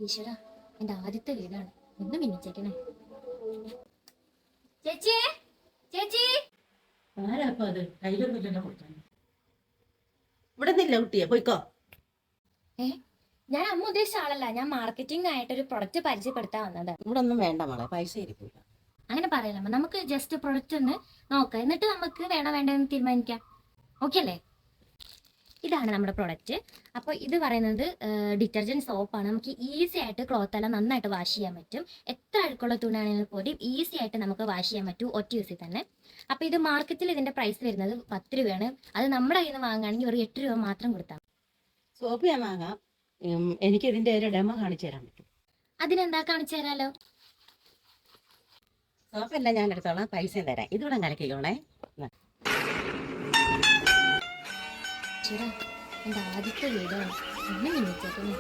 ഈശ്വര, എന്റെ ആദ്യത്തെ വീടാണ്. ഒന്ന് മിന്നിച്ചേക്കണേ. ചേച്ചി, ചേച്ചി. ആരാപ്പ അത്? കയ്യിലൊന്നുമില്ലല്ലോ കൊടുക്കാൻ. ഇവിടെ നിന്നില്ല കുട്ടിയെ, പോയിക്കോ. ഞാൻ അമ്മ ഉദ്ദേശിച്ച ആളല്ല. ഞാൻ മാർക്കറ്റിംഗ് ആയിട്ട് ഒരു പ്രൊഡക്റ്റ് പരിചയപ്പെടുത്താൻ വന്നത്. ഇവിടെ ഒന്നും വേണ്ട മോളെ, പൈസ ഇരിക്കില്ല. അങ്ങനെ പറയലമ്മ. നമുക്ക് ജസ്റ്റ് പ്രൊഡക്റ്റ് ഒന്ന് നോക്കാം, എന്നിട്ട് നമുക്ക് വേണ്ടെന്ന് തീരുമാനിക്കാം. ഓക്കെ അല്ലേ? ഇതാണ് നമ്മുടെ പ്രൊഡക്റ്റ്. അപ്പോൾ ഇത് പറയുന്നത് ഡിറ്റർജൻറ്റ് സോപ്പാണ്. നമുക്ക് ഈസി ആയിട്ട് ക്ലോത്ത് എല്ലാം നന്നായിട്ട് വാഷ് ചെയ്യാൻ പറ്റും. എത്ര അഴുക്കുള്ള തുണിയാണെങ്കിൽ പോലും ഈസി ആയിട്ട് നമുക്ക് വാഷ് ചെയ്യാൻ പറ്റും ഒറ്റ യൂസിൽ തന്നെ. അപ്പോൾ ഇത് മാർക്കറ്റിൽ ഇതിൻ്റെ പ്രൈസ് വരുന്നത് 10 രൂപയാണ്. അത് നമ്മുടെ കയ്യിൽ നിന്ന് വാങ്ങുകയാണെങ്കിൽ ഒരു 8 രൂപ മാത്രം കൊടുത്താൽ. സോപ്പ് ഞാൻ വാങ്ങാം. എനിക്ക് ഇതിന്റെ ഒരു ഡെമോ കാണിച്ചു തരാൻ പറ്റും? അതിനെന്താ, കാണിച്ചു തരാലോ. സോപ്പെല്ലാം ഞാൻ എടുത്തോളാം, പൈസ തരാം. ഇതുകൂടെ കലക്കിക്കോണേ. എന്റെ ആദ്യത്തെ വീടാണ്. ഒന്ന് മിനിച്ചേക്കുന്നു.